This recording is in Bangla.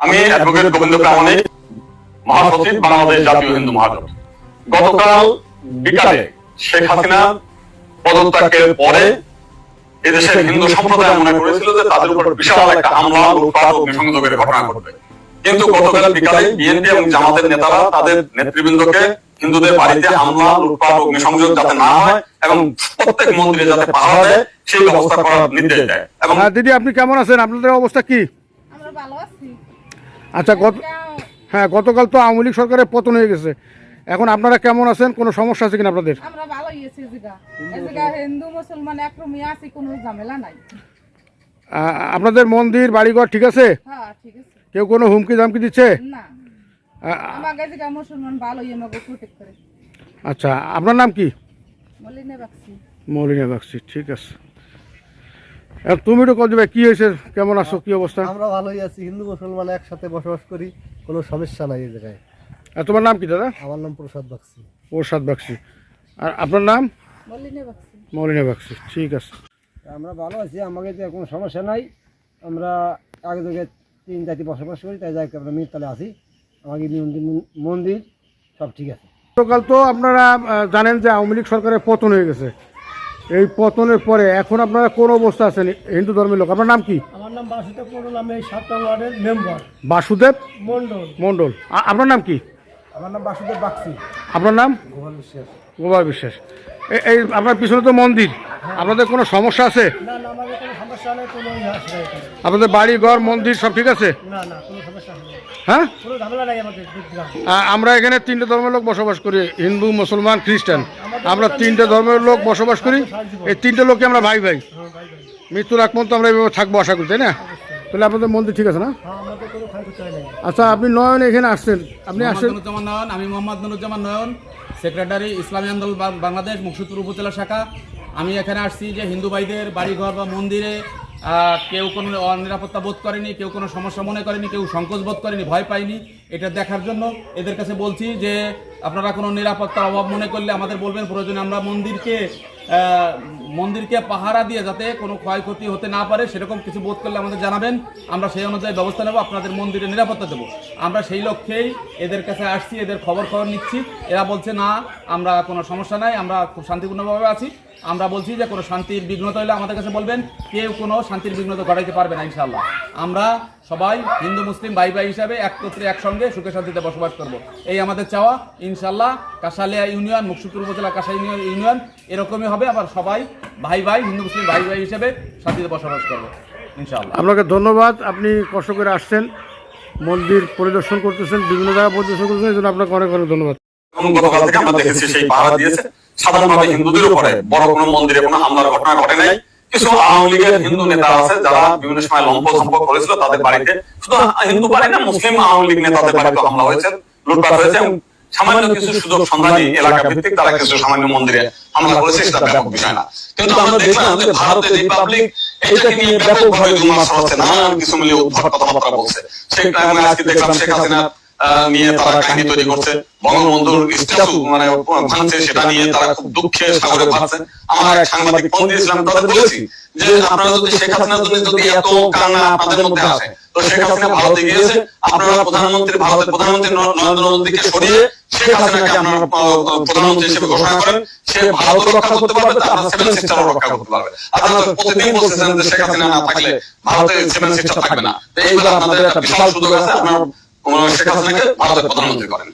আমি অ্যাডভোকেট গোবিন্দ প্রামাণিক, মহাসচিব বাংলাদেশ জাতীয় হিন্দু মহাজোট। গতকাল বিকালে শেখ হাসিনা পদত্যাগের পরে এদেশের হিন্দু সম্প্রদায় মনে করেছিল যে তাদের উপর বিশাল একটা হামলা, লুটপাট, অগ্নিসংযোগের ঘটনা ঘটবে। কিন্তু গতকাল বিকালে বিএনপি এবং জামাতের নেতারা তাদের নেতৃবৃন্দকে হিন্দুদের বাড়িতে হামলা, লুটপাট, অগ্নিসংযোগ যাতে না হয় এবং প্রত্যেক মন্দিরে যাতে পাহারা দেয় সেই ব্যবস্থা করার নির্দেশ দেয়। এবং দিদি, আপনি কেমন আছেন? আপনাদের অবস্থা কি? আমরা ভালো আছি। আচ্ছা, গতকাল তো আওয়ামী লীগ সরকারের পতন হয়ে গেছে, এখন আপনারা কেমন আছেন? কোনো সমস্যা আছে কিনা আপনাদের? আমরা ভালোই আছি। এদিকে হিন্দু মুসলমান একরকমই আছি, কোনো ঝামেলা নাই। আপনাদের মন্দির বাড়িঘর ঠিক আছে? হ্যাঁ, ঠিক আছে। কেউ কোনো হুমকি ধামকি দিচ্ছে? না, আমাকে এদিকে মুসলমান ভালোই আমাকে প্রোটেক্ট করে। আচ্ছা, আপনার নাম কি? মলিনা বাগচি। মলিনা বাগচি, ঠিক আছে। তুমি তো কত কি হয়েছে, কেমন আছো, কি অবস্থা? আমরা ভালোই আছি, হিন্দু মুসলমান একসাথে বসবাস করি, কোনো সমস্যা নাই এই জায়গায়। তোমার নাম কি দাদা? আমার নাম প্রসাদ বাগচি। প্রসাদ বাগচি। আর আপনার নাম? মলিনা বাগচি। মলিনা বাগচি, ঠিক আছে। আমরা ভালো আছি, আমাকে তো কোনো সমস্যা নাই। আমরা এক জায়গায় 3 জাতি বসবাস করি, তাই যাই আমরা মিরতলে আছি। আমাকে মন্দির সব ঠিক আছে। গতকাল তো আপনারা জানেন যে আওয়ামী লীগ সরকারের পতন হয়ে গেছে। এই পতনের পরে এখন আপনারা কোন অবস্থা আছেন হিন্দু ধর্মের লোক? আপনার নাম কি? আমার নাম বাসুদেব মন্ডল, আমি 7 নং ওয়ার্ডের মেম্বার। বাসুদেব মন্ডল। মন্ডল। আপনার নাম কি? আমার নাম বাসুদেব বাগচি। আপনার নাম? গোপাল বিশ্বাস। গোপাল বিশ্বাস। এই আপনার পিছনে তো মন্দির, আপনাদের কোনো সমস্যা আছে? না না, আমাদের কোনো সমস্যা নেই, কোনো আপনাদের বাড়ি ঘর মন্দির সব ঠিক আছে? না না, কোনো সমস্যা নেই। হ্যাঁ, কোনো ঝামেলা নাই আমাদের। আমরা এখানে 3টে ধর্মের লোক বসবাস করি, হিন্দু, মুসলমান, খ্রিস্টান। আমরা 3টে ধর্মের লোক বসবাস করি। এই 3টে লোককে আমরা ভাই ভাই। মৃত্যুর আগ পর্যন্ত আমরা এইভাবে থাকবো আশা করি, তাই না? তাহলে আপনাদের মন্দির ঠিক আছে না? আচ্ছা, আপনি নয়ন এখানে আসছেন, আপনি আসছেন? নয়ন, আমি মোহাম্মদ নুরুজ্জামান নয়ন, সেক্রেটারি ইসলামী আন্দোলন বাংলাদেশ মুকসুদপুর উপজেলা শাখা। আমি এখানে আসছি যে হিন্দু ভাইদের বাড়িঘর বা মন্দিরে কেউ কোনো অনিরাপত্তা বোধ করেনি, কেউ কোনো সমস্যা মনে করেনি, কেউ সংকোচ বোধ করেনি, ভয় পায়নি। এটা দেখার জন্য এদের কাছে বলছি যে আপনারা কোনো নিরাপত্তার অভাব মনে করলে আমাদের বলবেন, প্রয়োজনে আমরা মন্দিরকে পাহারা দিয়ে যাতে কোনো ক্ষয়ক্ষতি হতে না পারে সেরকম কিছু বোধ করলে আমাদের জানাবেন, আমরা সেই অনুযায়ী ব্যবস্থা নেব, আপনাদের মন্দিরে নিরাপত্তা দেবো। আমরা সেই লক্ষ্যেই এদের কাছে আসছি, এদের খবর নিচ্ছি। এরা বলছে না, আমরা কোনো সমস্যা নাই, আমরা খুব শান্তিপূর্ণভাবে আছি। আমরা বলছি যে কোনো শান্তির বিঘ্নতা হলে আমাদের কাছে বলবেন, কেউ কোনো শান্তির বিঘ্নতা ঘটাইতে পারবে না ইনশাআল্লাহ। আমরা সবাই হিন্দু মুসলিম ভাই ভাই হিসাবে একত্রে একসঙ্গে সুখে শান্তিতে বসবাস করব, এই আমাদের চাওয়া। ইনশাআল্লাহ কাশালিয়া ইউনিয়ন, মুকসুদপুর উপজেলা কাশালিয়া ইউনিয়ন এরকমই হবে। আবার সবাই ভাই ভাই, হিন্দু মুসলিম ভাই ভাই হিসেবে শান্তিতে বসবাস করবো ইনশাআল্লাহ। আপনাকে ধন্যবাদ, আপনি কষ্ট করে আসছেন, মন্দির পরিদর্শন করতেছেন, বিভিন্ন জায়গা পরিদর্শন করতেছেন, এই জন্য আপনাকে অনেক অনেক ধন্যবাদ। গতকাল থেকে আমরা দেখেছি সেই পাহারা দিয়েছে। সাধারণভাবে হিন্দুদের উপরে বড় কোনো মন্দিরে কোনো হামলার ঘটনা ঘটে নাই। কিছু আওয়ামী লীগের হিন্দু নেতা আছে যারা বিভিন্ন সময় লম্পঝম্প করেছিল, তাদের বাড়িতে, শুধু হিন্দু বাড়ি না, মুসলিম আওয়ামী লীগ নেতাদের বাড়িতে হামলা হয়েছে, লুটপাট হয়েছে। সামান্য কিছু সুযোগ সন্ধানী এলাকা ভিত্তিক তারা কিছু সামান্য মন্দিরে হামলা করেছে, সেটা ব্যাপক বিষয় না। কিন্তু আমরা দেখলাম যে ভারতের রিপাবলিক এটাকে নিয়ে ব্যাপকভাবে দুমাস হচ্ছে, নানান কিছু মিলিয়ে উদ্ভট কথাবার্তা বলছে। আজকে দেখলাম শেখ হাসিনা নিয়ে তারা কাহিনী তৈরি করছে, বঙ্গবন্ধুর স্ট্যাচু ভাঙছে, সেটা নিয়ে তারা খুব দুঃখে সাগরে ভাসছে। আমার এক সাংবাদিক ফোন দিয়েছিলাম, তাদের বলেছি যে আপনারা যদি শেখ হাসিনার জন্য যদি এত কান্না আপনাদের মধ্যে আসে, তো শেখ হাসিনা ভারতে গিয়েছে, আপনারা ভারতের প্রধানমন্ত্রী নরেন্দ্র মোদীকে সরিয়ে শেখ হাসিনাকে আপনারা প্রধানমন্ত্রী হিসেবে ঘোষণা করেন, সে ভারত রক্ষা করতে পারবে, আপনারা 7 সিস্টারও রক্ষা করতে পারবে। আপনারা প্রতিদিন বলতেছেন যে শেখ হাসিনা না থাকলে ভারতে 7 সিস্টার থাকবে না। এইবার আপনাদের একটা বিশাল সুযোগ আছে, আপনারা শেখ হাসিনাকে ভারতের প্রধানমন্ত্রী করেন।